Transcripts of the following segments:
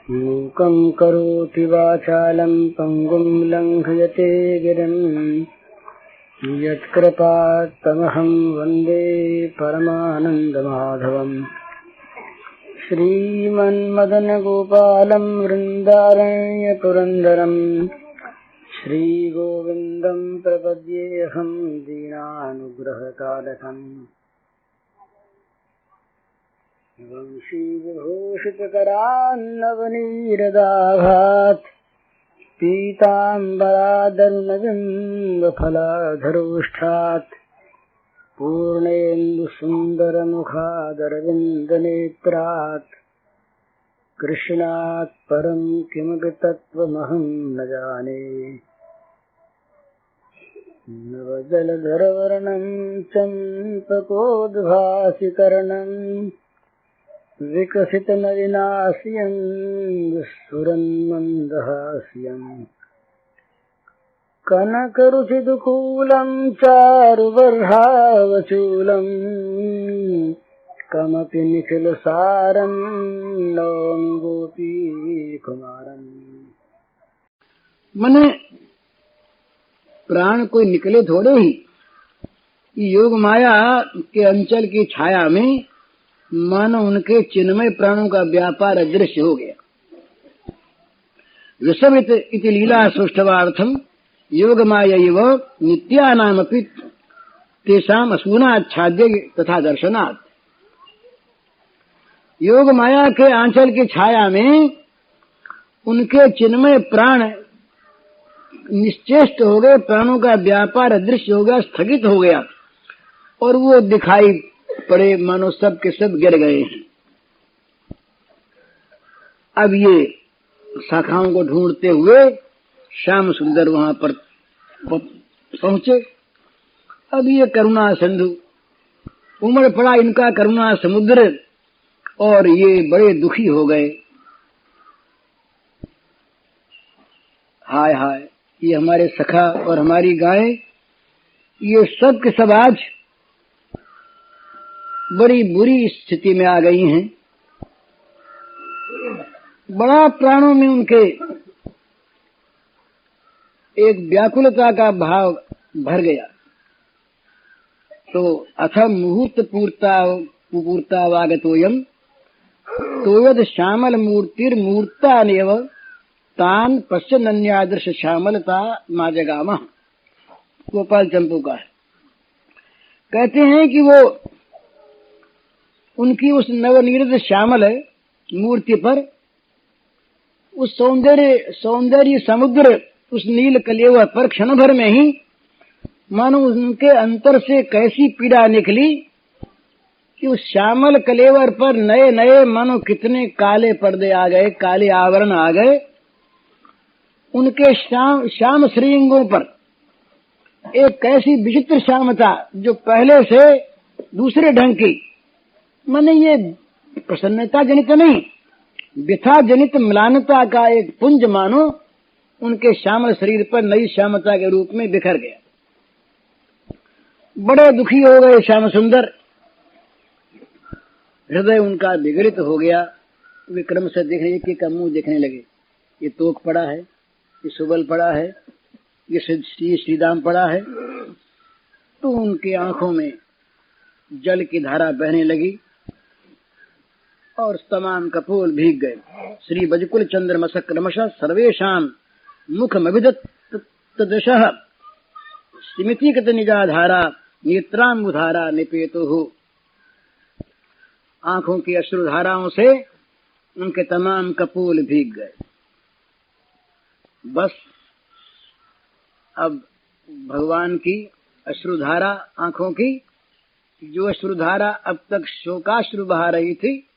मूकं करोति वाचालं पङ्गुं लङ्घयते गिरिं यत्कृपात्तमहं वन्दे परमानन्दमाधवम्। श्रीमन्मदनगोपालं वृन्दारण्यपुरन्दरं श्रीगोविन्दं प्रपद्येऽहं दीनानुग्रहकालकम्। वंशीविभूषितकरान्नवनीरदाभात् पीताम्बरादर्णबिम्बफलाधरोष्ठात् पूर्णेन्दुसुन्दरमुखादरविन्दनेत्रात् कृष्णात् परं किमपि तत्त्वमहं न जाने। नवजलधरवर्णं चम्पकोद्भासिकर्णम् विकसितनलिनास्यं विस्फुरन्मन्दहास्यम् कनकरुचिदुकूलं चारुबर्हावचूलं कमपि निखिलसारं नौमि गोपीकुमारम्। मने प्राण कोई निकले थोड़े ही, योग माया के अंचल की छाया में मानो उनके चिन्मय प्राणों का व्यापार अदृश्य हो गया। विषम इति लीला सृष्टवार्थम योग मायैव नित्यानामपि तेषाम असूनाच्छाद्य तथा दर्शनात्। योग माया के आंचल की छाया में उनके चिन्मय प्राण निश्चेष्ट हो गए, प्राणों का व्यापार अदृश्य हो गया, स्थगित हो गया और वो दिखाई पड़े मानो सब के सब गिर गए हैं। अब ये शाखाओं को ढूंढते हुए श्याम सुंदर वहां पर पहुंचे। अब ये करुणा सिंधु उमड़ पड़ा इनका करुणा समुद्र और ये बड़े दुखी हो गए। हाय हाय, ये हमारे सखा और हमारी गाय ये सब के सब आज बड़ी बुरी स्थिति में आ गई हैं। बड़ा प्राणों में उनके एक व्याकुलता का भाव भर गया। तो अथ मुहूर्त पूर्ता वागतोयम तोयद श्यामल मूर्तिर्मूर्तानेव तान पश्यन्यादृश श्यामलता माजगामा। गोपाल चंपू का है। कहते हैं कि वो उनकी उस नवनीरद श्यामल मूर्ति पर उस सौंदर्य समुद्र उस नील कलेवर पर क्षण भर में ही मानो उनके अंतर से कैसी पीड़ा निकली कि उस श्यामल कलेवर पर नए नए मानो कितने काले पर्दे आ गए, काले आवरण आ गए। उनके श्याम श्रीअंगों पर एक कैसी विचित्र श्यामता जो पहले से दूसरे ढंग की, माने ये प्रसन्नता जनित नहीं, व्यथा जनित म्लानता का एक पुंज मानो उनके श्यामल शरीर पर नई श्यामता के रूप में बिखर गया। बड़े दुखी हो गए श्याम सुंदर, हृदय उनका विगलित हो गया। वे क्रम से देखने एक का मुंह देखने लगे। ये तोक पड़ा है, ये सुबल पड़ा है, ये श्रीदाम पड़ा है। तो उनकी आंखों में जल की धारा बहने लगी और तमाम कपोल भीग गए। श्री बजकुल चंद्रमसक क्रमशः सर्वेषाम मुखमभिदत्तदशः स्मितिगत निजाधारा नेत्राम्बुधारा निपेतुः। आंखों की अश्रुधाराओं से उनके तमाम कपोल भीग गए। बस अब भगवान की अश्रुधारा, आंखों की जो अश्रुधारा अब तक शोकाश्रु बहा रही थी,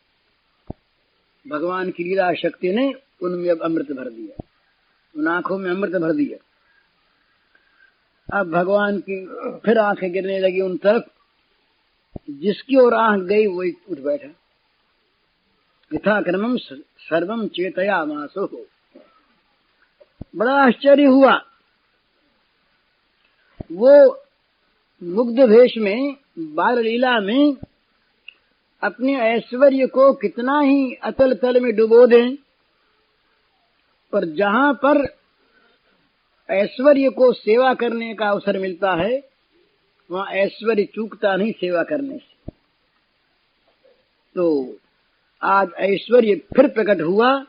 भगवान की लीला शक्ति ने उनमें अब अमृत भर दिया, उन आंखों में अमृत भर दिया। अब भगवान की फिर आंखें गिरने लगी उन तरफ, जिसकी ओर आंख गई वही उठ बैठा। यथाक्रमं सर्वं चेतयामासो। बड़ा आश्चर्य हुआ। वो मुग्ध भेष में बाल लीला में अपने ऐश्वर्य को कितना ही अतल तल में डुबो दें, पर जहां पर ऐश्वर्य को सेवा करने का अवसर मिलता है वहां ऐश्वर्य चूकता नहीं सेवा करने से। तो आज ऐश्वर्य फिर प्रकट हुआ,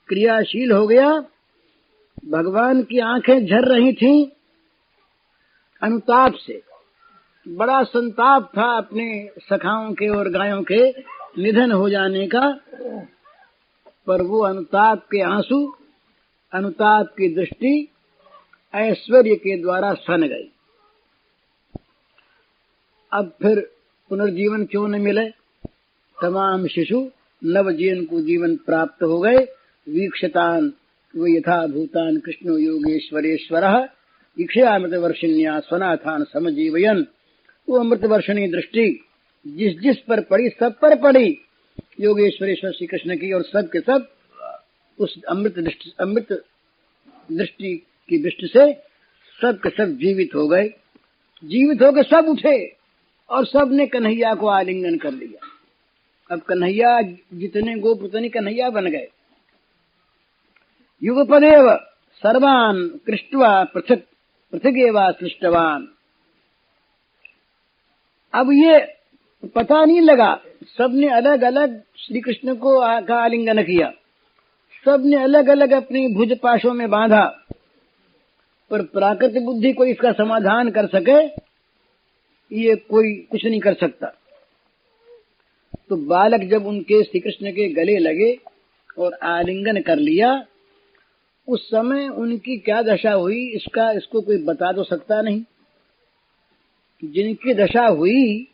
क्रियाशील हो गया। भगवान की आंखें झर रही थीं अनुताप से। बड़ा संताप था अपने सखाओं के और गायों के निधन हो जाने का, पर वो अनुताप के आंसू, अनुताप की दृष्टि ऐश्वर्य के द्वारा सन गई। अब फिर पुनर्जीवन क्यों न मिले? तमाम शिशु नवजीवन को जीवन प्राप्त हो गए। वीक्षतान वो यथा भूतान कृष्णो योगेश्वरेश्वरः इक्षयामृत वर्षिण्या स्वनाथान समजीवयन। वो अमृत वर्षणी दृष्टि जिस जिस पर पड़ी, सब पर पड़ी योगेश्वरेश्वर श्री कृष्ण की, और सब के सब उस अमृत दृष्टि की दृष्टि से सब के सब जीवित हो गए। जीवित होकर सब उठे और सब ने कन्हैया को आलिंगन कर लिया। अब कन्हैया जितने गोप उतने कन्हैया बन गए। युगपदेव सर्वान कृष्ट्वा पृथगेवा सृष्टवान। अब ये पता नहीं लगा, सबने अलग अलग श्री कृष्ण को का आलिंगन किया, सबने अलग अलग अपनी भुज पाशों में बांधा, पर प्राकृतिक बुद्धि कोई इसका समाधान कर सके ये कोई कुछ नहीं कर सकता। तो बालक जब उनके श्री कृष्ण के गले लगे और आलिंगन कर लिया, उस समय उनकी क्या दशा हुई इसको कोई बता तो सकता नहीं। जिनकी दशा हुई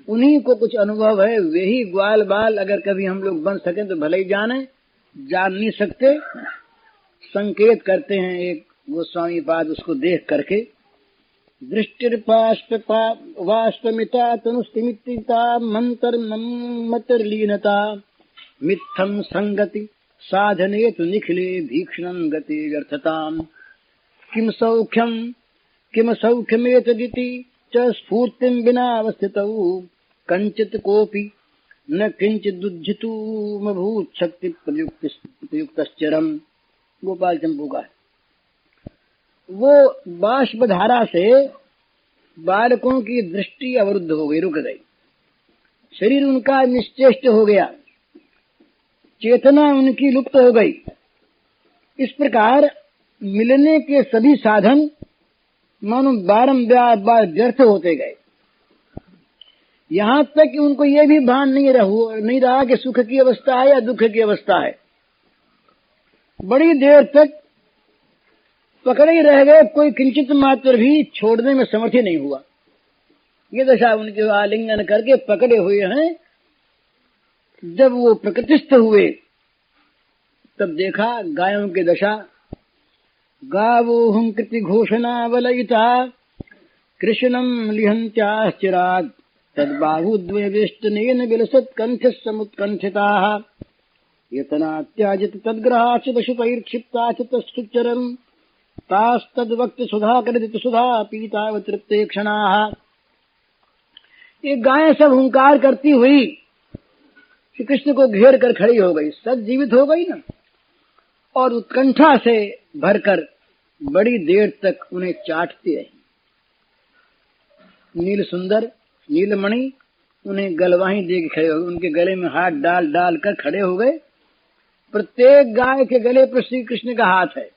उन्हीं को कुछ अनुभव है। वे ही ग्वाल बाल अगर कभी हम लोग बन सके तो भले ही जाने, जान नहीं सकते। संकेत करते हैं एक गोस्वामी पाद उसको देख करके, दृष्टिर्वाष्पमिता तनुस्तिमिता मंतर्लीनता मित्थम संगति साधने तु निखिले भीक्षणं गति व्यर्थताम। किम सौख्यमेतदिति च स्फूर्तिं विना अवस्थितौ कंचित कोपि न किंचिदुज्झितुमभूत् शक्ति प्रयुक्तश्चरम्। गोपाल चंपू का वो बाष्प धारा से बालकों की दृष्टि अवरुद्ध हो गई, रुक गई। शरीर उनका निश्चेष्ट हो गया, चेतना उनकी लुप्त हो गई। इस प्रकार मिलने के सभी साधन मानो बारंबार व्यर्थ होते गए। यहाँ तक कि उनको ये भी भान नहीं रहा कि सुख की अवस्था है या दुख की अवस्था है। बड़ी देर तक पकड़े ही रह गए, कोई किंचित मात्र भी छोड़ने में समर्थ ही नहीं हुआ। ये दशा उनके आलिंगन करके पकड़े हुए हैं। जब वो प्रकृतिस्थ हुए तब देखा गायों की दशा। गावोहं कृति घोषणा वलयिता कृष्णं लिहन्त्याश्चिरात् तद्बाहुद्वयवेष्टनेन विलसत् कंठः समुत्कंठिताः यतनात्याजित तद्ग्रहाश्च पशुपैर्क्षिप्ताश्च तत्सुचरन् तास्तद्वक्त सुधा करित सुधा पीताव तृप्ते क्षणाः। ये गायें सब हुंकार करती हुई श्री कृष्ण को घेर कर खड़ी हो गई, सब जीवित हो गई ना, और उत्कंठा से भरकर बड़ी देर तक उन्हें चाटती रही। नील सुंदर नीलमणि उन्हें गलवाही दे के खड़े हो गए, उनके गले में हाथ डाल डाल कर खड़े हो गए। प्रत्येक गाय के गले पर श्री कृष्ण का हाथ है,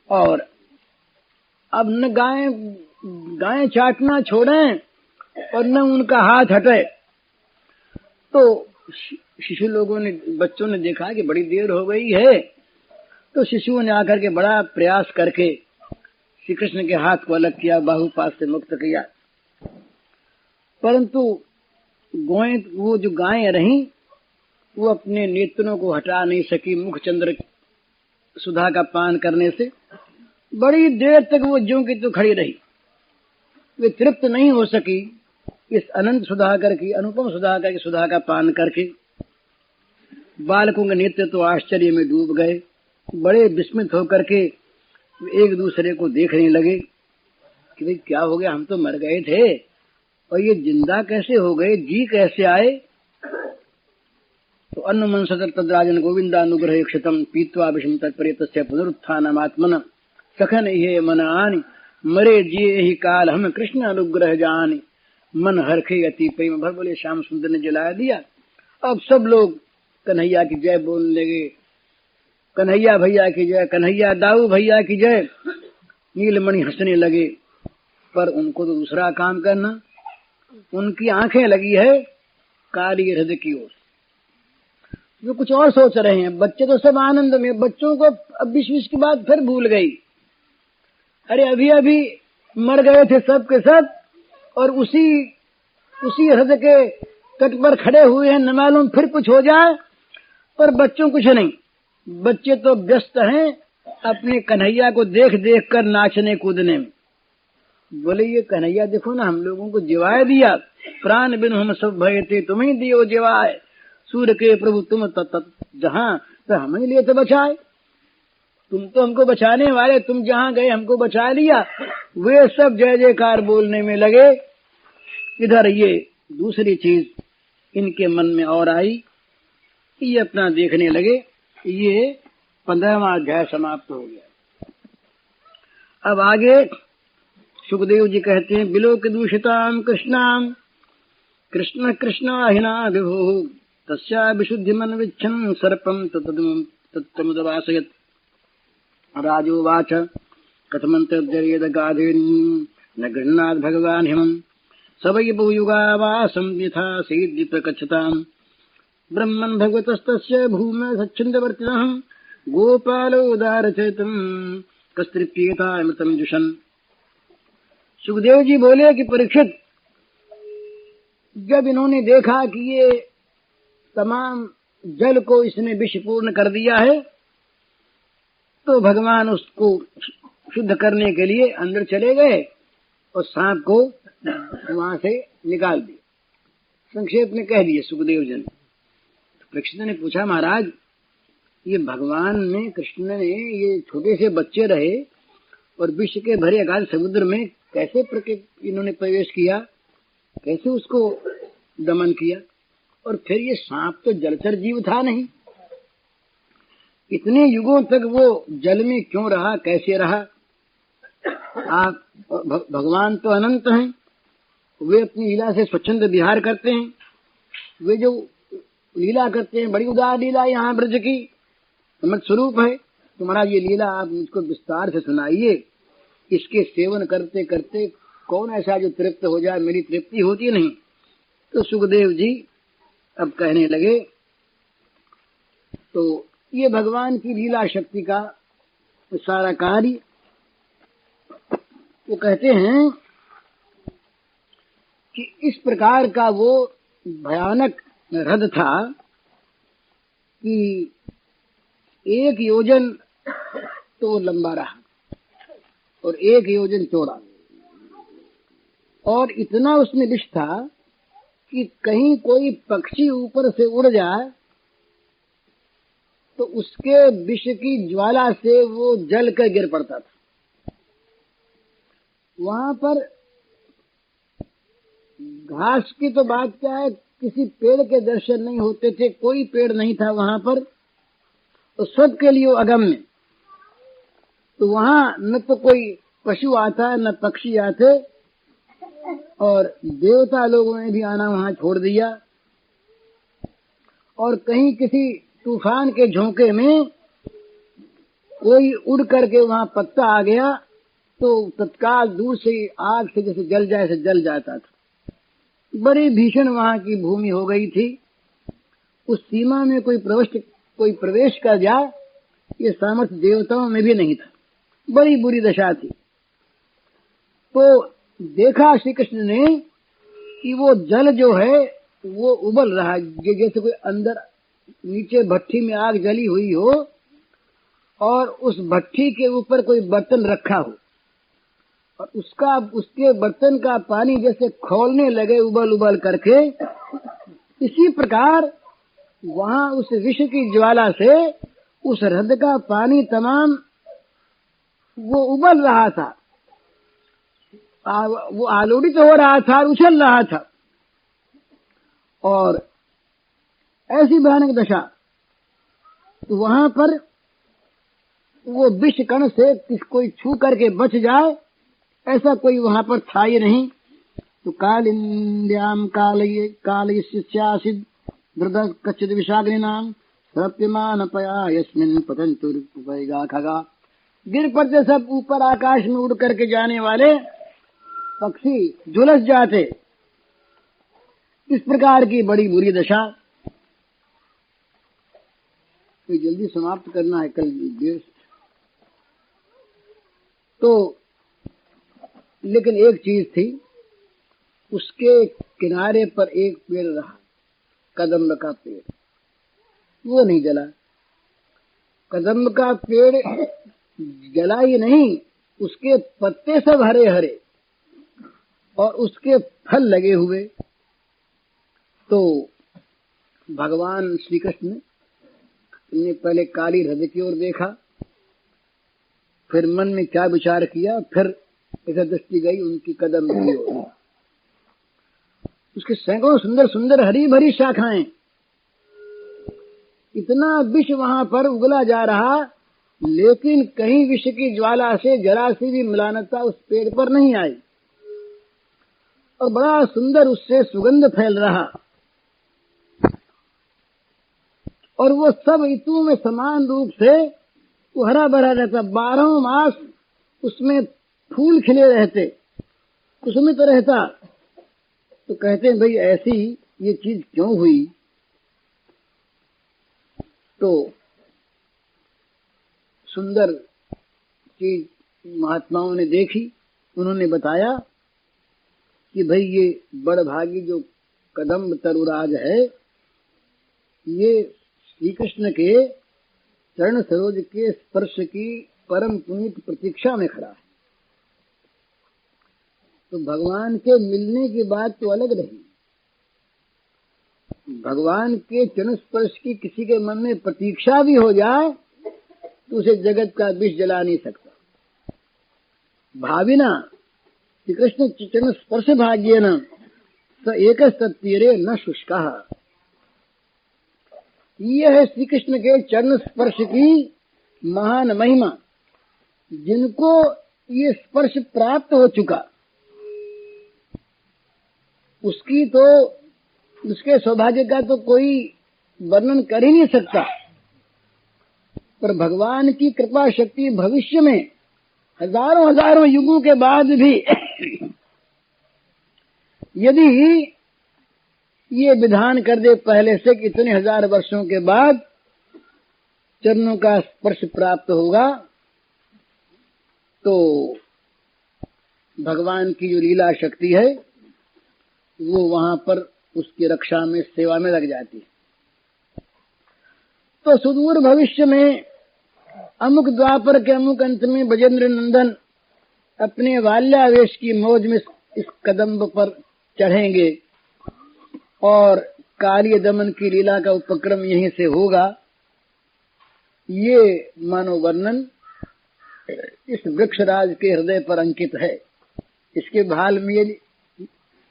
और अब न गायें चाटना छोड़ें और न उनका हाथ हटे। तो शिशु लोगों ने, बच्चों ने देखा कि बड़ी देर हो गई है, तो शिशुओं ने आकर के बड़ा प्रयास करके श्री कृष्ण के हाथ को अलग किया, बाहुपाश से मुक्त किया। परंतु वो जो गायें रहीं वो अपने नेत्रों को हटा नहीं सकी मुखचंद्र सुधा का पान करने से। बड़ी देर तक वो ज्यों की तो खड़ी रही, वे तृप्त नहीं हो सकी इस अनंत सुधाकर की, अनुपम सुधाकर की सुधा का पान करके। बालकों के नेत्र तो आश्चर्य में डूब गए, बड़े विस्मित होकर के एक दूसरे को देखने लगे कि भाई क्या हो गया, हम तो मर गए थे और ये जिंदा कैसे हो गए, जी कैसे आए। तो अन्नमंसत तद्राजन गोविंदानुग्रह क्षतम पीत्वा विषम तत्पर्यतस्य पुनरुत्थानमात्मन सखन ये मन आनि मरे जिये ही काल हम कृष्ण अनुग्रह जानि मन हरखे अति प्रेम भर। बोले श्याम सुंदर ने जला दिया। अब सब लोग कन्हैया की जय बोलने लगे, कन्हैया भैया की जय, कन्हैया दाऊ भैया की जय। नीलमणि हंसने लगे, पर उनको तो दूसरा काम करना। उनकी आंखें लगी है काली हृदय की ओर, वो कुछ और सोच रहे हैं। बच्चे तो सब आनंद में, बच्चों को अब 20 की बात फिर भूल गई। अरे अभी अभी मर गए थे सब के सब, और उसी हृदय के तट पर खड़े हुए हैं, न मालूम फिर कुछ हो जाए। पर बच्चों कुछ नहीं, बच्चे तो व्यस्त हैं अपने कन्हैया को देख देख कर नाचने कूदने में। बोले ये कन्हैया देखो ना, हम लोगों को जिवाए दिया, प्राण बिन हम सब भय थे तुम्हें दियो जिवाए, सूर्य के प्रभु तुम जहां तो हमें लिए थे बचाए। तुम तो हमको बचाने वाले, तुम जहां गए हमको बचा लिया। वे सब जय जयकार बोलने में लगे। इधर ये दूसरी चीज इनके मन में और आई, ये अपना देखने लगे। ये 15वां अध्याय समाप्त हो गया। अब आगे सुखदेव जी कहते हैं, बिलोक दूषिताम कृष्णाम कृष्ण कृष्णाहिना विभु तस्या विशुद्धि मन विच्छन सर्पम तत्तमुदवासयत्। राजोवाच कथमंतर्जयेद गाधेन न गृह्णात् भगवान् हिमम् स वै बहुयुगावासं यथा सीद्य प्रकच्छताम्। ब्रह्मन् भगवतस्तस्य भूमे सच्छिन्दवर्तिनः गोपालो उदारचेतम् कस्तृप्येता अमृतम् जुषन्। सुखदेव जी बोले कि परीक्षित, जब इन्होंने देखा कि ये तमाम जल को इसने विषपूर्ण कर दिया है, तो भगवान उसको शुद्ध करने के लिए अंदर चले गए और सांप को वहां से निकाल दिया। संक्षेप में कह दिए सुखदेव जी ने। परीक्षित ने पूछा, महाराज ये भगवान ने, कृष्ण ने ये छोटे से बच्चे रहे और विष के भरे अगाध समुद्र में कैसे इन्होंने प्रवेश किया, कैसे उसको दमन किया? और फिर ये सांप तो जलचर जीव था नहीं, इतने युगों तक वो जल में क्यों रहा, कैसे रहा? आप भगवान तो अनंत हैं, वे अपनी लीला से स्वच्छंद विहार करते हैं। वे जो लीला करते हैं, बड़ी उदार लीला यहाँ ब्रज की अमृत स्वरूप है। तो महाराज ये लीला आप मुझको विस्तार से सुनाइए। इसके सेवन करते करते कौन ऐसा जो तृप्त हो जाए, मेरी तृप्ति होती नहीं। तो सुखदेव जी अब कहने लगे, तो ये भगवान की लीला शक्ति का सारा कार्य वो कहते हैं कि इस प्रकार का वो भयानक रथ था कि 1 योजन तो लंबा रहा और 1 योजन चौड़ा, और इतना उसमें विष था कि कहीं कोई पक्षी ऊपर से उड़ जाए तो उसके विष की ज्वाला से वो जल कर गिर पड़ता था। वहां पर घास की तो बात क्या है, किसी पेड़ के दर्शन नहीं होते थे, कोई पेड़ नहीं था वहां पर, तो सबके लिए अगम्य। तो वहां न तो कोई पशु आता न पक्षी आते, और देवता लोगों ने भी आना वहां छोड़ दिया। और कहीं किसी तूफान के झोंके में कोई उड़ करके वहां पत्ता आ गया तो तत्काल दूर से आग से जैसे जल जाए ऐसे जल जाता था। बड़ी भीषण वहां की भूमि हो गई थी। उस सीमा में कोई प्रवेश कर जाए, ये सामर्थ्य देवताओं में भी नहीं था। बड़ी बुरी दशा थी। तो देखा श्री कृष्ण ने कि वो जल जो है वो उबल रहा है, जैसे कोई अंदर नीचे भट्ठी में आग जली हुई हो और उस भट्ठी के ऊपर कोई बर्तन रखा हो और उसके बर्तन का पानी जैसे खौलने लगे उबल उबल करके। इसी प्रकार वहां उस विष की ज्वाला से उस हृदय का पानी तमाम वो उबल रहा था, वो आलोड़ित हो रहा था, उछल रहा था। और ऐसी भयानक दशा। तो वहां पर वो विष कण से कोई छू करके बच जाए ऐसा कोई वहां पर था ही नहीं। तो कालिंद्याम कालयस्यासिद दृढ़ कच्चित विषाग्नि नाम सत्यमान पया यस्मिन पतंतुर्पैगा खगा। गिर पड़ते सब ऊपर आकाश में उड़ करके जाने वाले पक्षी झुलस जाते। इस प्रकार की बड़ी बुरी दशा। तो जल्दी समाप्त करना है कल देर। तो लेकिन एक चीज थी, उसके किनारे पर एक पेड़ रहा, कदम्ब का पेड़, वो नहीं जला। कदम्ब का पेड़ जला ही नहीं, उसके पत्ते सब हरे हरे और उसके फल लगे हुए। तो भगवान श्री कृष्ण ने पहले काली हृदय की ओर देखा, फिर मन में क्या विचार किया, फिर इधर दृष्टि गई उनकी कदम की ओर। उसके सैकड़ों सुंदर सुंदर हरी भरी शाखाएं, इतना विष वहां पर उगला जा रहा, लेकिन कहीं विष की ज्वाला से जरा सी भी मिलानता उस पेड़ पर नहीं आई और बड़ा सुंदर उससे सुगंध फैल रहा। और वो सब ऋतुओं में समान रूप से वो हरा भरा रहता, 12 मास उसमें फूल खिले रहते, कुसुमित रहता। तो कहते हैं भाई ऐसी ये चीज क्यों हुई? तो सुंदर चीज महात्माओं ने देखी, उन्होंने बताया कि भाई ये बड़भागी जो कदम्ब तरुराज है, ये श्री कृष्ण के चरण सरोज के स्पर्श की परम पुनीत प्रतीक्षा में खड़ा है। तो भगवान के मिलने की बात तो अलग रही, भगवान के चरण स्पर्श की किसी के मन में प्रतीक्षा भी हो जाए तो उसे जगत का विष जला नहीं सकता। भाविना श्री कृष्ण चरण स्पर्श भाग्येन स एक तीरे न शुष्का। यह है श्री कृष्ण के चरण स्पर्श की महान महिमा। जिनको ये स्पर्श प्राप्त हो चुका, उसकी तो उसके सौभाग्य का तो कोई वर्णन कर ही नहीं सकता। पर भगवान की कृपा शक्ति भविष्य में हजारों हजारों युगों के बाद भी यदि ये विधान कर दे पहले से कि इतने हजार वर्षों के बाद चरणों का स्पर्श प्राप्त होगा, तो भगवान की जो लीला शक्ति है वो वहां पर उसकी रक्षा में सेवा में लग जाती है। तो सुदूर भविष्य में अमुक द्वापर के अमुक अंत में ब्रजेंद्र नंदन अपने बाल्यावेश की मौज में इस कदम्ब पर चढ़ेंगे और काली दमन की लीला का उपक्रम यहीं से होगा। ये मानो वर्णन इस वृक्षराज के हृदय पर अंकित है। इसके भाल में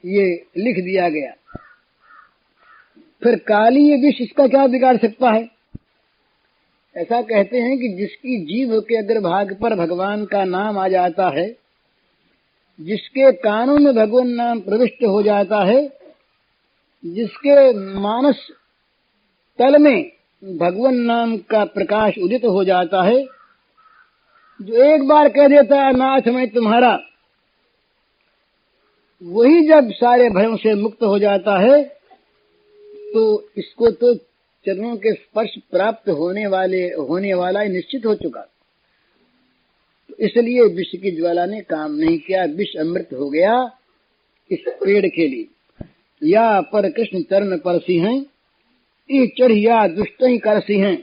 ये लिख दिया गया। फिर काली ये विष इसका क्या बिगाड़ सकता है? ऐसा कहते हैं कि जिसकी जीभ के अग्रभाग पर भगवान का नाम आ जाता है, जिसके कानों में भगवान नाम प्रविष्ट हो जाता है, जिसके मानस तल में भगवान नाम का प्रकाश उदित हो जाता है, जो एक बार कह देता है नाथ मैं तुम्हारा, वही जब सारे भयों से मुक्त हो जाता है, तो इसको तो चरणों के स्पर्श प्राप्त होने वाला ही निश्चित हो चुका। तो इसलिए विष की ज्वाला ने काम नहीं किया, विष अमृत हो गया इस पेड़ के लिए। या पर कृष्ण चरण परसी हैं, ई चढ़िया दुष्ट ही करसी हैं,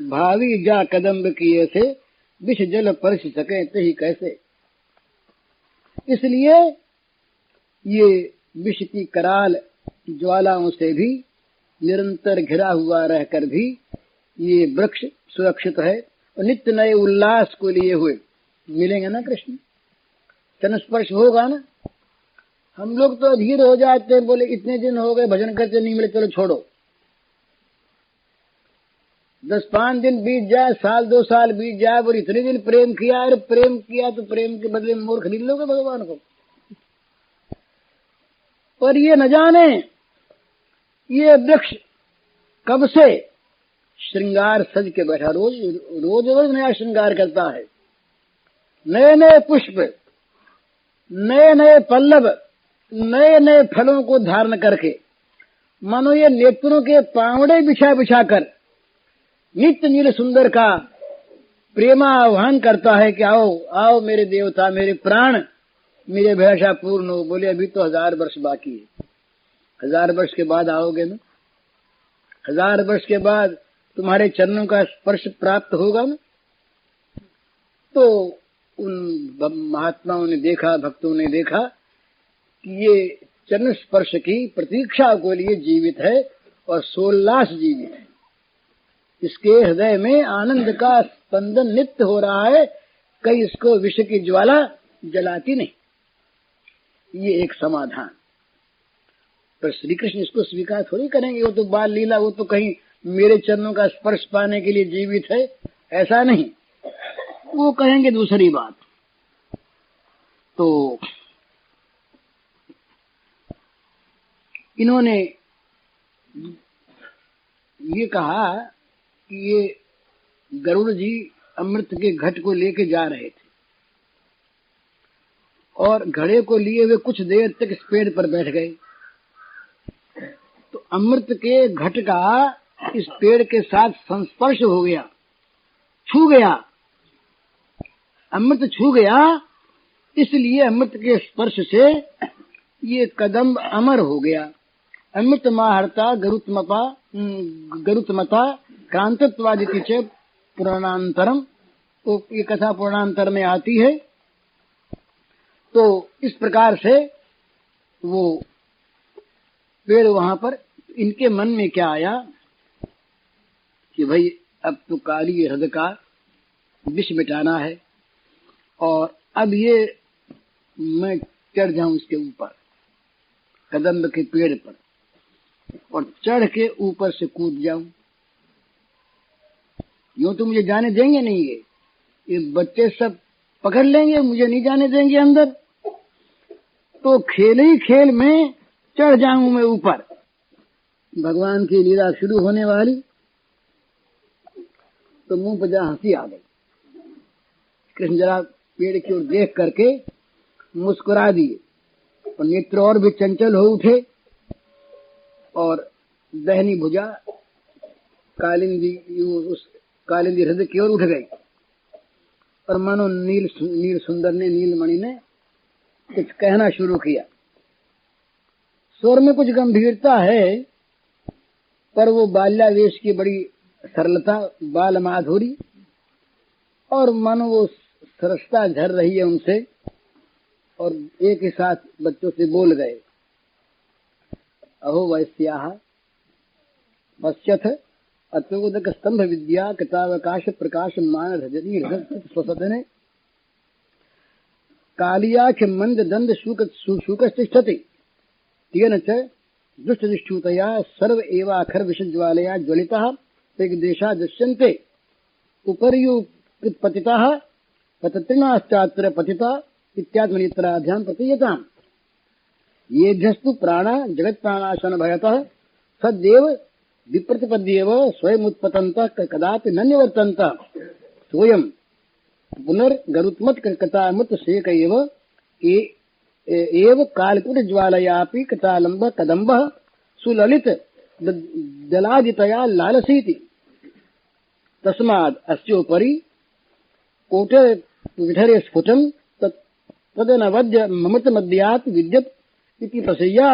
भावी जा कदम्ब किए थे, विष जल परस सके तही कैसे। इसलिए ये विष की कराल ज्वालाओं से भी निरंतर घिरा हुआ रहकर भी ये वृक्ष सुरक्षित है और नित्य नए उल्लास को लिए हुए मिलेंगे ना। कृष्ण चरण स्पर्श होगा ना। हम लोग तो अधीर हो जाते हैं, बोले इतने दिन हो गए भजन करते नहीं मिले, चलो छोड़ो। 10-5 दिन बीत जाए, साल 2 साल बीत जाए, और इतने दिन प्रेम किया, अरे प्रेम किया तो प्रेम के बदले में मोर खरीद लोगे भगवान को। पर ये न जाने ये वृक्ष कब से श्रृंगार सज के बैठा, रोज रोज रोज नया श्रृंगार करता है, नए नए पुष्प, नए नए पल्लव, नए नए फलों को धारण करके, मानो ये नेत्रों के पावड़े बिछा बिछा कर नित्य नील सुंदर का प्रेमा आह्वान करता है कि आओ आओ मेरे देवता, मेरे प्राण, मेरे अभिलाषा पूर्ण हो। बोले अभी तो 1000 वर्ष बाकी है। 1000 वर्ष के बाद आओगे ना, 1000 वर्ष के बाद तुम्हारे चरणों का स्पर्श प्राप्त होगा ना। तो उन महात्माओं ने देखा, भक्तों ने देखा कि ये चरण स्पर्श की प्रतीक्षा को लिए जीवित है और सोल्लास जीवित है। इसके हृदय में आनंद का स्पंदन नित्य हो रहा है, कहीं इसको विष की ज्वाला जलाती नहीं। ये एक समाधान। पर श्री कृष्ण इसको स्वीकार थोड़ी करेंगे, वो तो बाल लीला, वो तो कहीं मेरे चरणों का स्पर्श पाने के लिए जीवित है, ऐसा नहीं। वो कहेंगे दूसरी बात। तो इन्होंने ये कहा कि ये गरुड़ जी अमृत के घट को लेके जा रहे थे और घड़े को लिए हुए कुछ देर तक इस पेड़ पर बैठ गए। तो अमृत के घट का इस पेड़ के साथ संस्पर्श हो गया, छू गया, अमृत छू गया, इसलिए अमृत के स्पर्श से ये कदम्ब अमर हो गया। अमृत माहर्ता गरुत्मता क्रांतत्वादिति च पुराणांतरम। तो ये कथा पुराणांतर में आती है। तो इस प्रकार से वो पेड़ वहां पर, इनके मन में क्या आया कि भाई अब तो काली हृदय का विष मिटाना है और अब ये मैं चढ़ जाऊं इसके ऊपर, कदम्ब के पेड़ पर, और चढ़ के ऊपर से कूद जाऊं। यूं तो मुझे जाने देंगे नहीं, ये बच्चे सब पकड़ लेंगे, मुझे नहीं जाने देंगे अंदर। तो खेल ही खेल में चढ़ जाऊं मैं ऊपर। भगवान की लीला शुरू होने वाली, तो मुंह पर जरा हंसी आ गई। कृष्ण जरा पेड़ की ओर देख करके मुस्कुरा दिए और नेत्र और भी चंचल हो उठे और दहनी भुजा कालिंदी उस कालिंदी हृदय की ओर उठ गई। और मानो नील सुंदर ने, नीलमणि ने कुछ कहना शुरू किया। स्वर में कुछ गंभीरता है, पर वो बाल्यावेश की बड़ी सरलता, बाल माधुरी, और मानो वो सरसता झर रही है उनसे, और एक ही साथ बच्चों से बोल गए, अहो वैश्याः पश्यथ अत्योदक स्तंभ विद्या कृतावकाश प्रकाश मान रजनी स्वसदने कालियाख मंद दंड शूकस्तिष्ठति तेन च दुष्टनिष्ठूतया सर्व एवाखर विषज्वालया ज्वलितः दिग्देशा दृश्यन्ते उपर्युत्पतिताः पतत्रिणाश्चात्र पतिता इत्यात्मनित्राभ्याम प्रतीयताम् येभ्यस्तु प्राणा जगत प्राणाशन भयतः सद्देव विप्रतिपद्येव स्वयमुत्पतन्तः कदापि न निवर्तन्तः सोऽयं पुनर्गरुत्मत् कृतामृत शेक एव कालकुटज्वालयापि कृतालम्बः कदम्बः सुललित दलादितया लालसीति तस्माद् अस्योपरि कोटे विधरे स्फुटं तदनवद्य ममृतमद्यात् विद्यत् इति प्रसय्या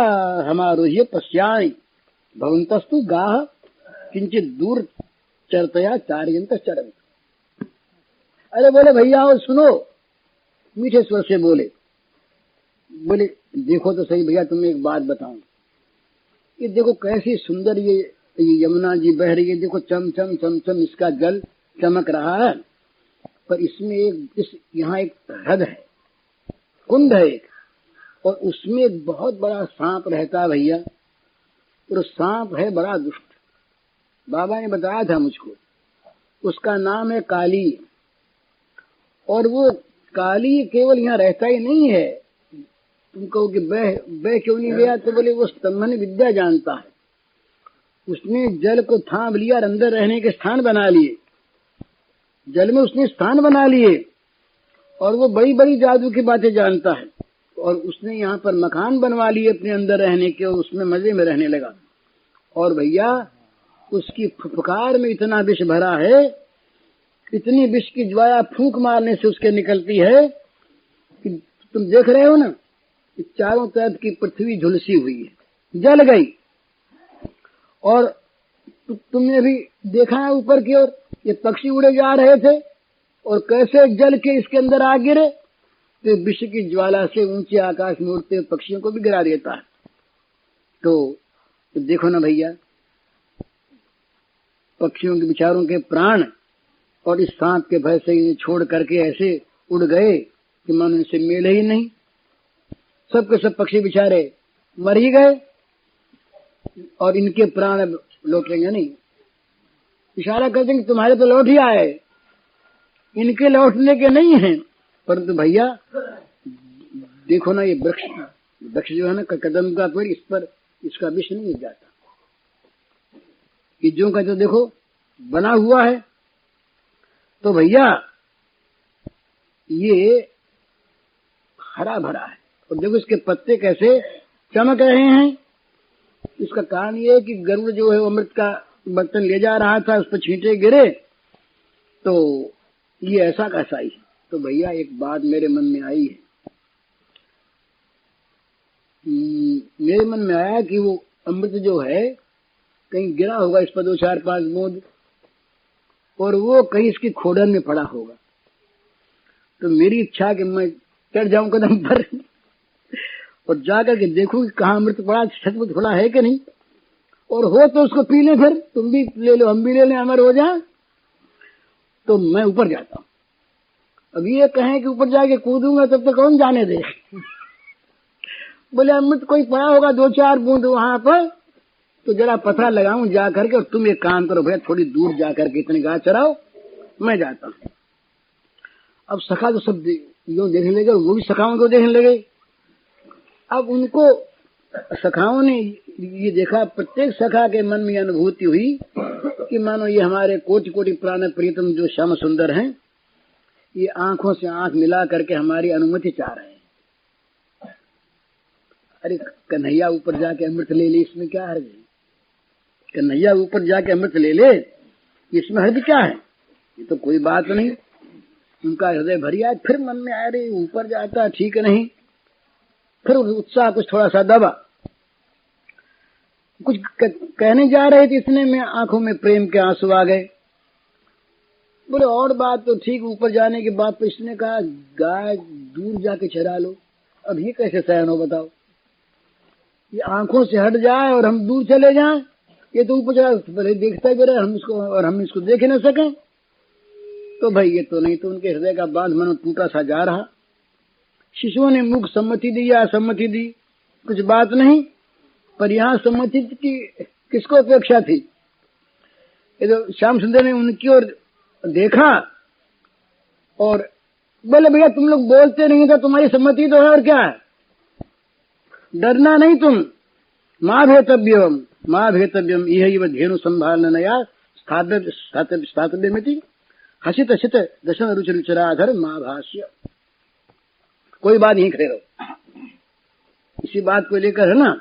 हमारुह्य पश्यामि भवन्तस्तु गाः किंचित दूर चरतया चार्यंत चरण। अरे बोले भैया और सुनो, मीठे स्वर से बोले देखो तो सही भैया, तुम्हें एक बात बताऊं, ये देखो कैसी सुंदर ये यमुना जी बह रही है, देखो चम चम चम चम इसका जल चमक रहा है, पर इसमें यहाँ एक हृद है, कुंड है एक, और उसमें एक बहुत बड़ा सांप रहता है भैया, और सांप है बड़ा दुष्ट। बाबा ने बताया था मुझको उसका नाम है काली। और वो काली केवल यहाँ रहता ही नहीं है। तुम कहो कि बह क्यों नहीं गया, तो बोले वो स्तंभन विद्या जानता है। उसने जल को थाम लिया और अंदर रहने के स्थान बना लिए, जल में उसने स्थान बना लिए, और वो बड़ी बड़ी जादू की बातें जानता है। और उसने यहाँ पर मकान बनवा लिए अपने अंदर रहने के, और उसमें मजे में रहने लगा। और भैया उसकी फुफकार में इतना विष भरा है, इतनी विष की ज्वाला फूंक मारने से उसके निकलती है कि तुम देख रहे हो ना, कि चारों तरफ की पृथ्वी झुलसी हुई है, जल गई। और तुमने भी देखा है ऊपर की ओर ये पक्षी उड़े जा रहे थे, और कैसे जल के इसके अंदर आ गिरे, तो विष की ज्वाला से ऊंचे आकाश में उड़ते पक्षियों को भी गिरा देता है। तो देखो ना भैया, पक्षियों के बेचारों के प्राण और इस सांप के भय से छोड़ करके ऐसे उड़ गए कि मन उनसे मेल ही नहीं। सब के सब पक्षी बेचारे मर ही गए, और इनके प्राण अब लौटेंगे नहीं। इशारा करते हैं कि तुम्हारे तो लौट ही आए, इनके लौटने के नहीं हैं। परंतु भैया देखो ना, ये वृक्ष जो है ना, कदम का पेड़, इस पर इसका विष नहीं जाता। ये जो का जो देखो बना हुआ है। तो भैया ये हरा भरा है, और देखो इसके पत्ते कैसे चमक रहे हैं। इसका कारण ये है कि गरुड़ जो है वो अमृत का बर्तन ले जा रहा था, उस पर छींटे गिरे, तो ये ऐसा कैसा ही। तो भैया एक बात मेरे मन में आई है, मेरे मन में आया कि वो अमृत जो है कहीं गिरा होगा, इस पर 2 4 5 बूंद, और वो कहीं इसकी खोडन में पड़ा होगा। तो मेरी इच्छा कि मैं चढ़ जाऊं कदम पर और जाकर के देखूं कि कहाँ अमृत पड़ा, छत में थोड़ा है कि नहीं, और हो तो उसको पी ले, फिर तुम भी ले लो, हम भी ले लें, अमर हो जाए। तो मैं ऊपर जाता हूँ। अब ये कहें कि ऊपर जाके कूदूंगा तब तो कौन जाने दे। बोले अमृत कोई पड़ा होगा 2 4 बूंद वहां पर, तो जरा पता लगाऊं जा करके। और तुम एक काम करो भैया, थोड़ी दूर जा करके इतनी गाय चराओ, मैं जाता हूँ। अब सखा तो सब यूं देखने लगे, वो भी सखाओं को देखने लगे। अब उनको सखाओं ने ये देखा, प्रत्येक सखा के मन में अनुभूति हुई कि मानो ये हमारे कोटि कोटि प्राण प्रीतम जो श्याम सुंदर हैं, ये आंखों से आंख मिला करके हमारी अनुमति चाह रहे हैं। अरे कन्हैया ऊपर जाके अमृत ले ले, इसमें क्या हर्ज है? कन्हैया ऊपर जाके अमृत ले ले, इसमें हर्ज क्या है? ये तो कोई बात नहीं। उनका हृदय भरी आया, फिर मन में आया रे ऊपर जाता ठीक नहीं। फिर उत्साह कुछ थोड़ा सा दबा, कुछ कहने जा रहे थे, इतने में आंखों में प्रेम के आंसू आ गए। बोले और बात तो ठीक, ऊपर जाने के बाद तो इसने कहा गाय दूर जाके चरा लो। अब ये कैसे सहन हो बताओ? ये आंखों से हट जाए और हम दूर चले जाएं, ये तो ऊपर चला देखता ही रहे हम इसको, और हम इसको देख ही न सकें। तो भाई ये तो नहीं। तो उनके हृदय का बांध मनो टूटा सा जा रहा। शिशुओं ने मुख सम्मति दी या असम्मति दी, कुछ बात नहीं, पर यहाँ सम्मति की किसको अपेक्षा थी? ये तो श्याम सुंदर ने उनकी ओर देखा और बोले भैया तुम लोग बोलते नहीं था, तुम्हारी सम्मति तो है, और क्या है, डरना नहीं तुम। माँ भेतव्यम यह धेनु संभालना नया स्थातव्य में थी हसित हसित दशन रुचि रुचराधर माँ भाष्य। कोई बात नहीं, खड़े रहो, इसी बात को लेकर है ना,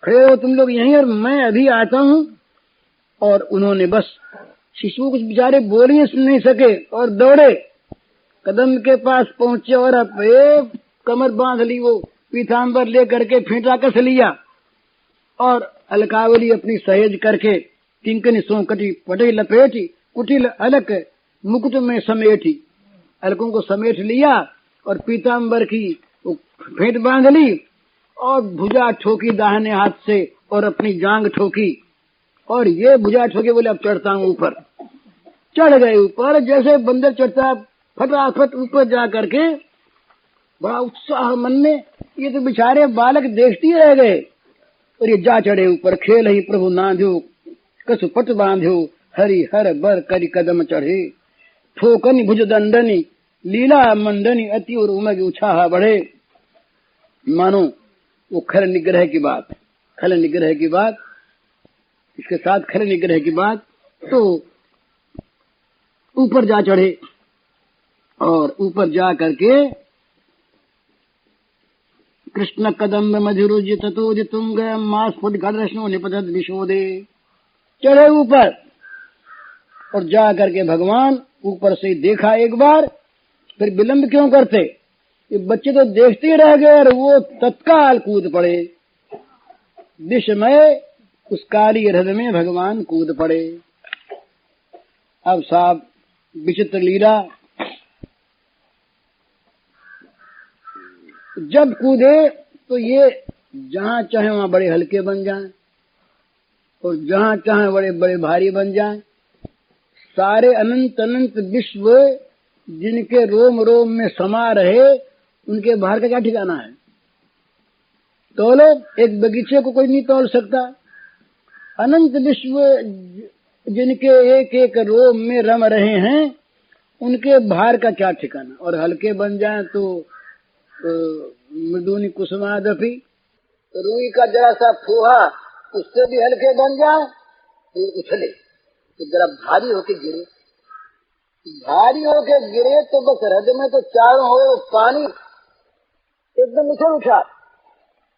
खड़े रहो तुम लोग यहीं, और मैं अभी आता हूँ। और उन्होंने बस शिशु कुछ बेचारे बोल ही नहीं सके और दौड़े, कदम के पास पहुंचे और अब कमर बांध ली, वो पीताम्बर ले करके फेंटा कस लिया, और अलकावली अपनी सहेज करके किंकनी सोकटी पटे लपेटी कुटिल अलक मुकुट में समेटी, अलकों को समेट लिया और पीताम्बर की फेंट बांध ली, और भुजा ठोकी दाहिने हाथ से और अपनी जांग ठोकी, और ये भुजा ठोके, बोले अब चढ़ता हूँ ऊपर। चढ़ गए ऊपर, जैसे बंदर चढ़ता फटाफट ऊपर जा करके, बड़ा उत्साह मन में। ये तो बेचारे बालक देखते ही रह गए, और ये जा चढ़े ऊपर। खेल ही प्रभु नांध्यो कसु पट बांध्यो हरि हर बर करि कदम चढ़े, ठोकनी भुज दंडनी लीला मंडनी, अति और उमग उछाहा बढ़े। मानो वो खल निग्रह की बात, खल निग्रह की बात, इसके साथ खल निग्रह की बात, तो ऊपर जा चढ़े और ऊपर जा करके कृष्ण कदम मधुरुज ततोज तुंग मास फुट घरष्णो निपतत विशोदे, चढ़े ऊपर और जा करके भगवान ऊपर से देखा एक बार, फिर विलंब क्यों करते, ये बच्चे तो देखते ही रह गए और वो तत्काल कूद पड़े, विस्मय उस काली रथ में भगवान कूद पड़े। अब साहब विचित्र लीला, जब कूदे तो ये जहां चाहे वहां बड़े हल्के बन जाएं और जहां चाहे बड़े बड़े भारी बन जाएं। सारे अनंत अनंत विश्व जिनके रोम रोम में समा रहे, उनके भार का क्या ठिकाना है। तोलो, एक बगीचे को कोई नहीं तोल सकता। अनंत विश्व जिनके एक एक रोम में रम रहे हैं, उनके भार का क्या ठिकाना। और हल्के बन जाएं तो मृदुनी कुसुमादपि, रुई का जरा सा फूहा उससे भी हल्के बन जाए तो उछले, तो जरा भारी होके गिरे, भारी होके गिरे तो बस हृदय में तो चारों ओर पानी एकदम उछल उठा।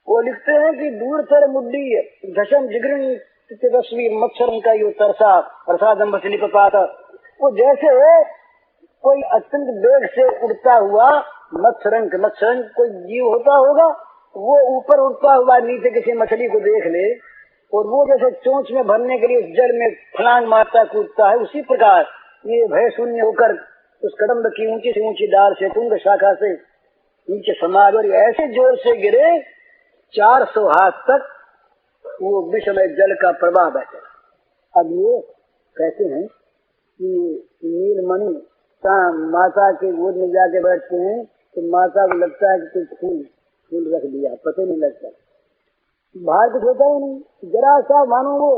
वो लिखते हैं कि दूर तर मुड्डी घसम जिगरिन तस्वीर मच्छर का यो तरसा प्रसादम बसली पाता। वो जैसे कोई अत्यंत वेग से उड़ता हुआ मत्स्यरंग कोई जीव होता होगा, वो ऊपर उड़ता हुआ नीचे किसी मछली को देख ले और वो जैसे चोंच में भरने के लिए उस जल में फलांग मारता कूदता है, उसी प्रकार ये भय शून्य होकर उस कदम्ब की ऊंची से ऊंची डाल से तुंग शाखा से नीचे समाज और ऐसे जोर से गिरे 400 हाथ तक वो विषमय जल का प्रवाह बहता। अब ये कहते हैं कि नीलमणि माता के गोद में जाके बैठते हैं तो माता को लगता है कि कुछ फूल रख दिया, पता नहीं लगता, बाहर कुछ होता ही नहीं, जरा सा मानो वो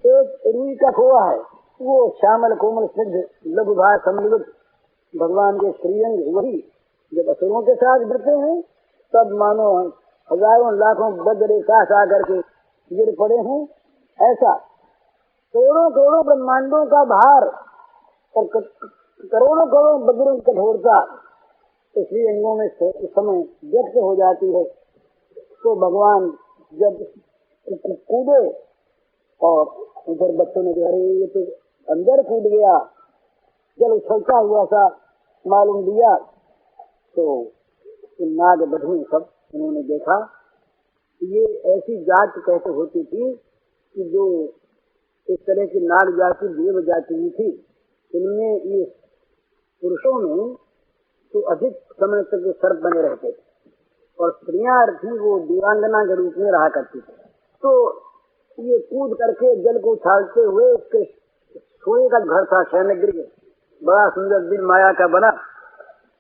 एक रुई का खोआ है, वो श्यामल कोमल सिद्ध लघु भार सम्मिलित भगवान के श्रीअंग, वही जब असुरों के साथ बढ़ते हैं तब मानो हजारों लाखों बदरे साथ आकर के गिर पड़े हैं। ऐसा करोड़ों करोड़ों ब्रह्मांडों का भार और करोड़ों करोड़ों बदरों की कठोरता इसलिए अंगों में इस समय व्यक्त हो जाती है। तो भगवान जब कूदे और उधर बच्चों ने कहा ये तो अंदर कूद गया, जब उछलता हुआ सा मालूम दिया, तो नाग बधू सब उन्होंने देखा। ये ऐसी जात कैसे होती थी कि जो इस तरह की नाग जाति देव जाति थी, इनमें ये पुरुषों में तो अधिक समय तक सर्प बने रहते थे और स्त्रियां थी वो दीवांगना के रूप में रहा करती थी। तो ये कूद करके जल को उछालते हुए उसके सोने का घर था शयनगृह, बड़ा सुंदर दिन माया का बना,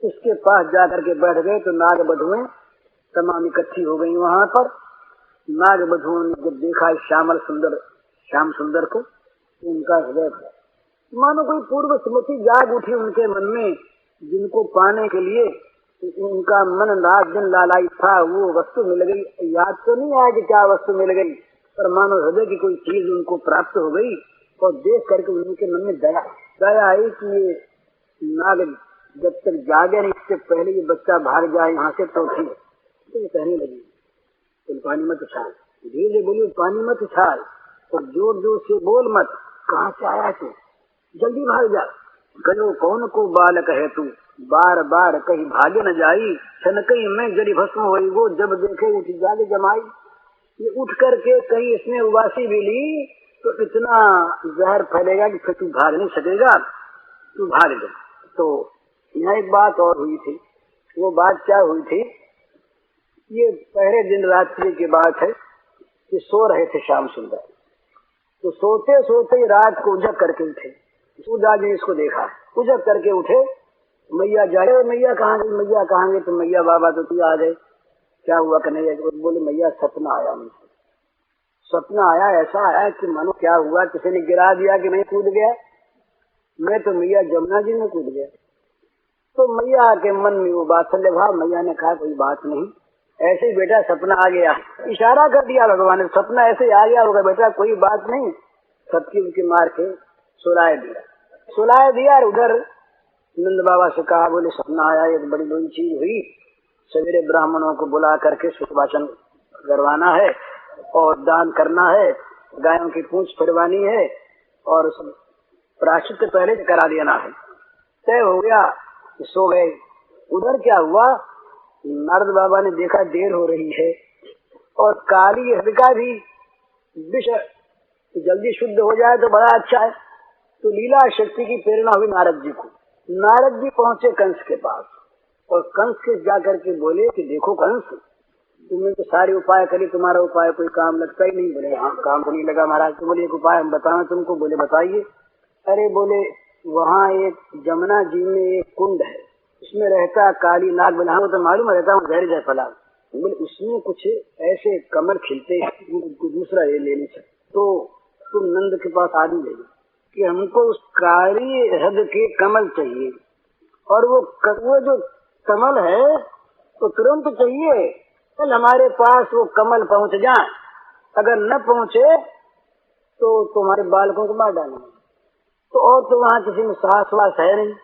उसके पास जाकर के बैठ गए। तो नाग बधुएं तमाम इकट्ठी हो गई वहां पर। नाग बधुओं ने जब देखा इस श्याम सुंदर को, तो उनका हृदय मानो कोई पूर्व स्मृति जाग उठी उनके मन में, जिनको पाने के लिए उनका मन रात दिन लालाई था, वो वस्तु मिल गई। याद तो नहीं आया कि क्या वस्तु मिल गई, पर मानो हृदय की कोई चीज उनको प्राप्त हो गई और देख करके उनके मन में दया आई कि ये नाग जब तक जागे नहीं इससे पहले ये बच्चा भाग जाए यहाँ से तो ठीक। तो ये कहने लगी तुम पानी मत उछाल, धीरे बोलिए पानी मत उछाल और जोर जोर से बोल मत, कहाँ से आया तू, जल्दी भाग जा। कहो कौन को बालक है तू, बार बार कहीं भागे न जाई, छन कहीं मैं जरी भस्म होई वो, जब देखे उठ जागे जमाई। ये उठ करके कहीं इसने उबासी भी ली तो इतना जहर फैलेगा कि फिर तू भाग नहीं सकेगा, तू भाग जा। तो यहाँ एक बात और हुई थी, वो बात क्या हुई थी, ये पहले दिन रात्रि की बात है कि सो रहे थे श्याम सुंदर। तो सोते सोते रात को उजग करके उठे, सूरदास ने इसको देखा, उजग करके उठे, मैया जाए, मैया कहाँ गई, मैया कहाँ गई। तो मैया बाबा तो तू आ गए, क्या हुआ कन्हैया। बोले मैया सपना आया मुझे, सपना आया, ऐसा आया कि मानो क्या हुआ, किसी ने गिरा दिया कि मैं कूद गया। मैं तो मैया जमुना जी में कूद गया। तो मैया के मन में वो वात्सल्य भाव, मैया ने कहा कोई बात नहीं, ऐसे ही बेटा सपना आ गया। इशारा कर दिया भगवान ने, सपना ऐसे आ गया होगा बेटा, कोई बात नहीं। सबकी उनकी मार के सुलाए दिया। और उधर नंद बाबा से कहा, बोले सपना आया, एक बड़ी बड़ी चीज हुई, सवेरे ब्राह्मणों को बुला करके सुखवाचन करवाना है और दान करना है, गायों की पूंछ फिरवानी है और प्रायश्चित पहले से करा देना है। तय हो गया, सो गए। उधर क्या हुआ, नारद बाबा ने देखा देर हो रही है और काली हरिका भी विष जल्दी शुद्ध हो जाए तो बड़ा अच्छा है। तो लीला शक्ति की प्रेरणा हुई नारद जी को। नारद जी पहुंचे कंस के पास और कंस के जाकर के बोले कि देखो कंस, तुमने तो सारे उपाय करी, तुम्हारा उपाय कोई काम लगता ही नहीं। बोले हाँ, काम तो नहीं लगा महाराज। तो बोले एक उपाय हम बताएं तुमको। बोले बताइए। अरे बोले वहाँ एक जमुना जी में एक कुंड है, उसमें रहता काली नाग बना, वो तो मालूम रहता हूँ जहर जय फला। बोले उसमें कुछ ऐसे कमल खिलते हैं, दूसरा ये लेने से। तो तुम नंद के पास आदमी भेजो कि हमको उस काली हृद के कमल चाहिए, और वो जो कमल है तो तुरंत चाहिए। कल हमारे पास वो कमल पहुंच जाए, अगर न पहुंचे तो तुम्हारे बालकों को मार डालेंगे। तो और तो वहाँ किसी में साहस वास है नहीं,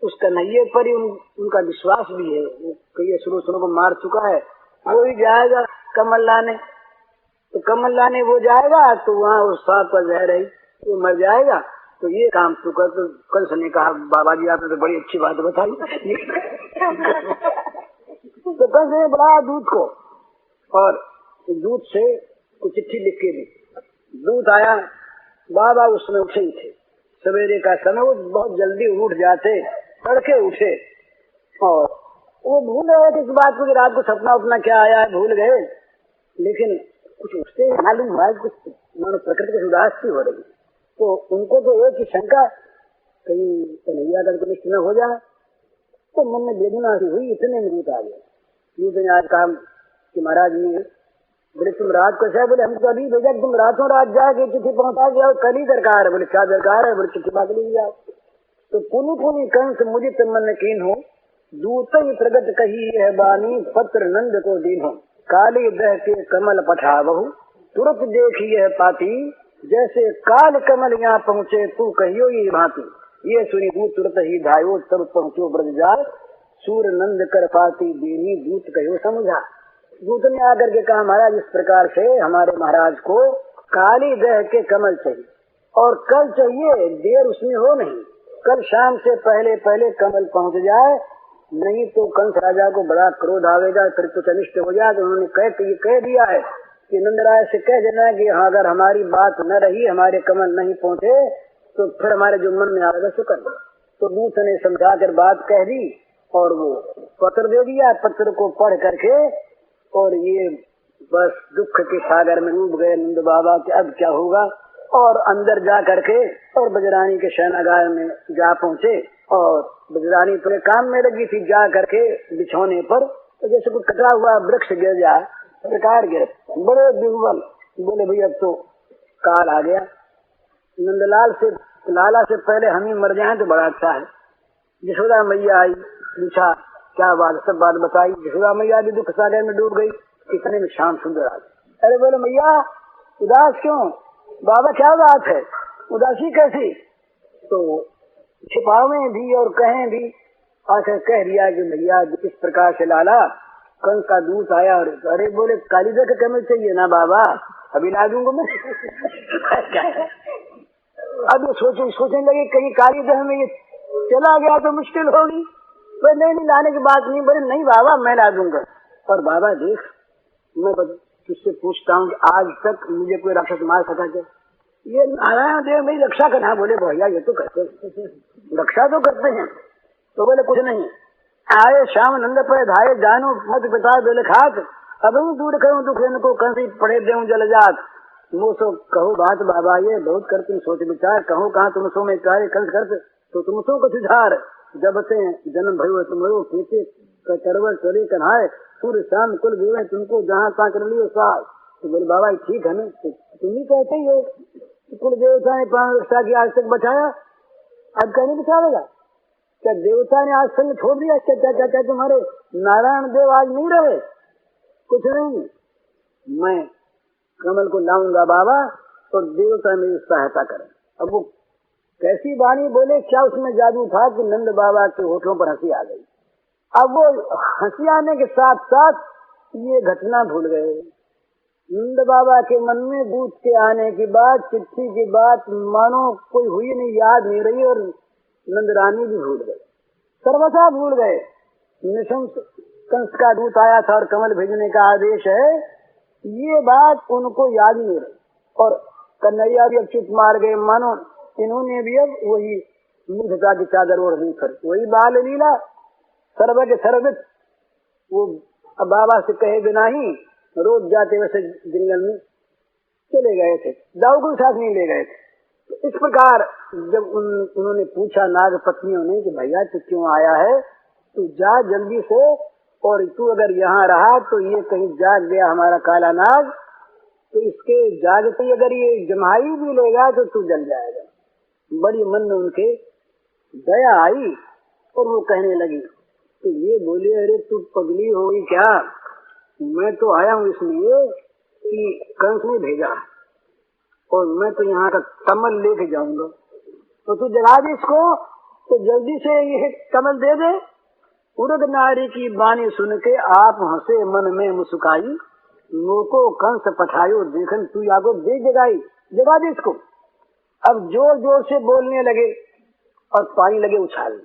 उस कन्हैये पर ही उनका विश्वास भी है। वो कई असुरों को मार चुका है, वो ही जाएगा कमल लाने। तो कमल लाने वो जाएगा तो वहाँ उस सांप का जहर है, वो मर जाएगा। तो ये काम तू कर। तो कंस ने कहा बाबा जी आपने तो बड़ी अच्छी बात बताई। तो कंस ने बुलाया दूत को और दूत से कुछ चिट्ठी लिख के दी। दूत आया, बाबा उसमें उठे ही थे। सवेरे का समय, वो बहुत जल्दी उठ जाते, तड़के उठे और वो भूल गए इस बात को कि रात को सपना उपना क्या आया है, भूल गए। लेकिन कुछ उससे मालूम हुआ कुछ मानो प्रकृति की उदास सी हो रही। तो उनको तो एक ही शंका, कहीं कन्हैया का कुछ न हो जाए। तो मन में वेदना सी हुई, इतने में दूत आ गया। दूत ने आज कहा कि महाराज ये बोले तुम रात को है। बोले हम तो अभी भेजा तुम रातों रात जाके चिट्ठी पहुंचा के आओ, कल ही दरकार है। बोले क्या दरकार है? बोले चिट्ठी बांट लीजिए आप। तो पुनि कंस मुझे मन कीन हो, दूत ही प्रगट कही है बानी, पत्र नंद को दीन हो। काली दह के कमल पठावहु, तुरंत देखी है पाती, जैसे काल कमल यहाँ पहुँचे तू कहियो ये भांति। ये सुनी दूत तुरंत ही धायो, तब पहुँचो ब्रज जाए, सूर नंद कर पाती दीनी, दूत कहो समझा। दूत ने आकर के कहा महाराज इस प्रकार से हमारे महाराज को काली दह के कमल चाहिए और कल चाहिए, देर उसमें हो नहीं, कल शाम से पहले पहले कमल पहुंच जाए, नहीं तो कंस राजा को बड़ा क्रोध आवेगा, फिर कुछ अनिष्ट हो जाए। तो उन्होंने कह दिया है कि नंदराय से कह देना कि हाँ अगर हमारी बात न रही, हमारे कमल नहीं पहुंचे तो फिर हमारे जो मन में आवेगा सो कर। तो दूत ने समझा कर बात कह दी और वो पत्र दे दिया। पत्र को पढ़ करके और ये बस दुख के सागर में डूब गए नंद बाबा के अब क्या होगा। और अंदर जा करके और बजरानी के शयनागार में जा पहुँचे और बजरानी पूरे काम में लगी थी। जा करके बिछौने पर तो जैसे कोई कटा हुआ वृक्ष गिर जाए, प्रकार गिर, बड़े विह्वल। बोले भैया अब तो काल आ गया, लाला से पहले हम ही मर जाए तो बड़ा अच्छा है। यशोदा मैया आई, पूछा क्या बात, सब बात बताई। यशोदा मैया भी दुख सागर में डूब गई। इतने में श्याम सुंदर आ गए। अरे बोले मैया उदास क्यों? बाबा क्या बात है, उदासी कैसी? तो छिपावे भी और कहें भी आखिर कह दिया कि भैया इस प्रकार से लाला कंस का दूत आया। और अरे बोले कालीदा का कमल चाहिए ना बाबा, अभी ला दूंगा मैं। अब ये सोचने लगे कहीं कालीदह में ये चला गया तो मुश्किल होगी। नहीं लाने की बात नहीं। बोले नहीं बाबा मैं ला दूंगा। और बाबा देख मैं तुझसे पूछता हूँ आज तक मुझे कोई राक्षस मार सका क्या? ये नारायण देव मेरी रक्षा करना। बोले भैया ये तो करते रक्षा तो करते हैं। तो बोले कुछ नहीं, आए श्याम नंद पर धाये जानो मत पिता बेले खात, अब दूर करूँ दुख को कंसी पड़े देऊं जल जात। तुम सो कहो बात बाबा ये बहुत कर तुम सोच विचार, कहो कहाँ तुम सो में कार्य कंस करते तो तुम सो को सुधार। जब से जन्म भयो तुम्हारो पीते कटरवर चले कन्हाए, सूर्य शाम कुल जीवे तुमको जहाँ तहाँ कर लियो साथ। तो बोले बाबा ठीक है ना, तो तुम ही कहते ही हो कुल देवता ने प्राण रक्षा की आज तक बचाया, अब कहने बचाएगा क्या? देवता ने आज संग छोड़ दिया क्या? क्या क्या क्या तुम्हारे नारायण देव आज नहीं रहे? कुछ नहीं, मैं कमल को लाऊंगा बाबा तो देवता मेरी सहायता करें। अब वो कैसी वाणी बोले, क्या उसमें जादू था कि नंद बाबा के होठों पर हंसी आ गई। अब वो हंसी आने के साथ साथ ये घटना भूल गए। नंद बाबा के मन में दूध के आने की बात, चिट्ठी की बात मानो कोई हुई नहीं, याद नहीं रही, और नंद रानी भी भूल गए, सर्वथा भूल गए। निशंस कंस का दूत आया था और कमल भेजने का आदेश है, ये बात उनको याद ही नहीं रही। और कन्हैया भी अब चुप मार गए, मानो इन्होंने भी अब वही मूर्खता की चादर ओढ़ दी, फिर वही बाल लीला सर्व के सर्वित। वो अब बाबा से कहे बिना ही रोज जाते वैसे जंगल में चले गए थे, दाऊ को साथ नहीं ले गए थे। तो इस प्रकार जब उन्होंने पूछा नाग पत्नियों ने कि भैया तू क्यों आया है, तू जा जल्दी से, और तू अगर यहाँ रहा तो ये कहीं जाग गया हमारा काला नाग, तो इसके जागते ही अगर ये जमाई भी लेगा तो तू जल जाएगा। बड़ी मन में उनके दया आई और वो कहने लगी, तो ये बोले अरे तू पगली हो गई क्या? मैं तो आया हूँ इसलिए कि कंस ने भेजा और मैं तो यहाँ का कमल लेके जाऊंगा, तो तू जगा दे इसको, तो जल्दी से ये कमल दे दे। उर्द नारी की बानी सुन के आप हंसे मन में मुस्काई, मोको कंस पठायो देखन तू आगो दे जगाई, जगा दे इसको। अब जोर जोर से बोलने लगे और पानी लगे उछालने।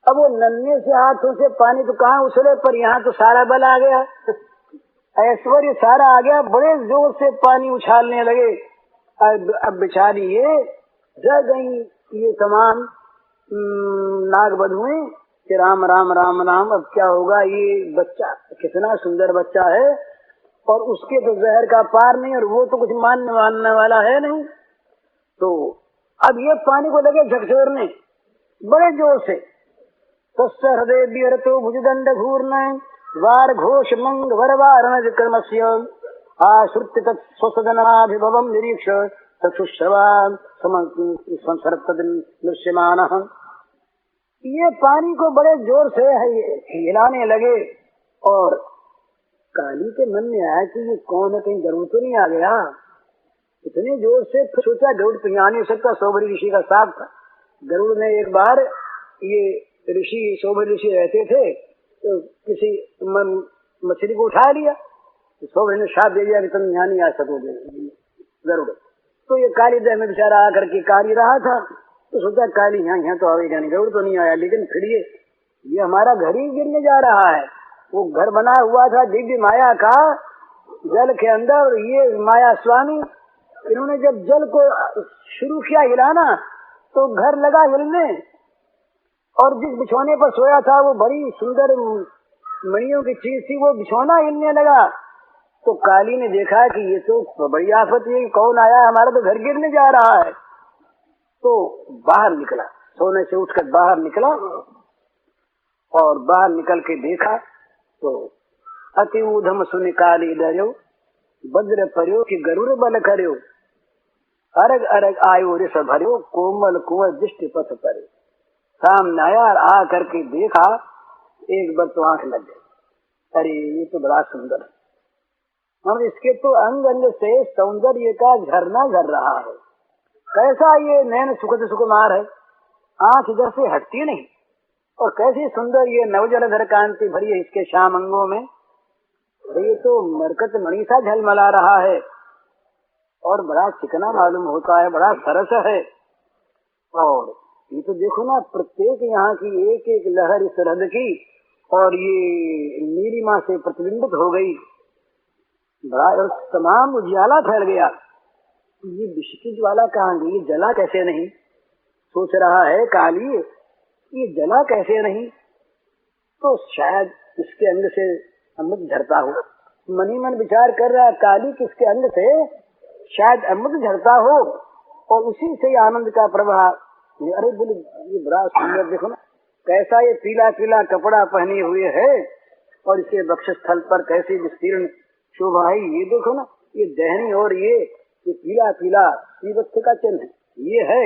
अब वो नन्हे से हाथों से पानी तो कहाँ उछले, पर यहाँ तो सारा बल आ गया, ऐश्वर्य सारा आ गया, बड़े जोर से पानी उछालने लगे। अब बेचारी ये जल गई, ये तमाम नाग बधुएं कि राम राम राम राम, अब क्या होगा? ये बच्चा कितना सुंदर बच्चा है और उसके तो जहर का पार नहीं, और वो तो कुछ मानने वाला है नहीं। तो अब ये पानी को लगे झकझोरने बड़े जोर से। तस्य हृदय विहरतो भुजदंड घूर्ण वार घोष मंग वरवारण क्रमस्य आश्रुत्य तत्स्वसदनाभिभवम् निरीक्ष चक्षुश्रवान् दृश्यमानः। ये पानी को बड़े जोर से हिलाने लगे और काली के मन में आया कि ये कौन है, कहीं गरुड़ तो नहीं आ गया। इतने जोर से सोचा गरुड़ तो आ नहीं सकता, सोबरी ऋषि का साथ था। गरुड़ ने एक बार, ये ऋषि सोबरी ऋषि रहते थे, तो किसी मछली को उठा लिया, तो सोबरी ने शाप दे दिया कि तुम यहाँ नहीं आ सकोगे गरुड़। तो ये काली देह में बेचारा आकर के काली रहा था, तो सोचा काली यहाँ तो आवेगा नहीं, गरुड़ तो नहीं आया, लेकिन फिर ये हमारा घर ही गिरने जा रहा है। वो घर बना हुआ था दिव्य माया का जल के अंदर, ये माया स्वामी इन्होंने जब जल को शुरू किया हिलाना तो घर लगा हिलने, और जिस बिछौने पर सोया था वो बड़ी सुंदर मणियों की चीज थी, वो बिछौना हिलने लगा। तो काली ने देखा कि ये तो बड़ी आफत है, कौन आया, हमारा तो घर गिरने जा रहा है। तो बाहर निकला, सोने से उठकर बाहर निकला और बाहर निकल के देखा तो अति ऊधम सुनि काली डर्यो वज्र पर्यो कि गरुड़ बल कर्यो अरग अरग आयो ऋष भर्यो कोमल कुंवर दृष्टि पथ पर्यो। सामने आया, आ करके देखा, एक बार तो आंख लग गई, अरे ये तो बड़ा सुंदर है, और इसके तो अंग अंग से सौंदर्य का झरना झर रहा है। कैसा ये नैन सुखद सुकुमार है, आंख इधर से हटती नहीं, और कैसी सुंदर ये नवजलधर कांति भरी है इसके श्याम अंगों में। ये तो मरकत मणि सा झलमला रहा है और बड़ा चिकना मालूम होता है, बड़ा सरस है। और ये तो देखो ना, प्रत्येक यहाँ की एक एक लहर इस रद की और ये नीलिमा से प्रतिबिंबित हो गई, बड़ा और तमाम उजियाला फैल गया। ये विष की ज्वाला कहाँ गई, जला कैसे नहीं? सोच रहा है काली, ये जला कैसे नहीं? तो शायद इसके अंग से अमृत झरता हो। मनी मन विचार कर रहा, काली किसके अंग से शायद अमृत झरता हो और उसी से आनंद का प्रवाह। अरे बोले ये बड़ा सुंदर, देखो ना कैसा ये पीला पीला कपड़ा पहने हुए है और इसके वक्षस्थल पर कैसी विस्तीर्ण शोभा है। ये देखो ना, ये दहनी और ये पीला पीला श्रीवत्स का चिन्ह ये है।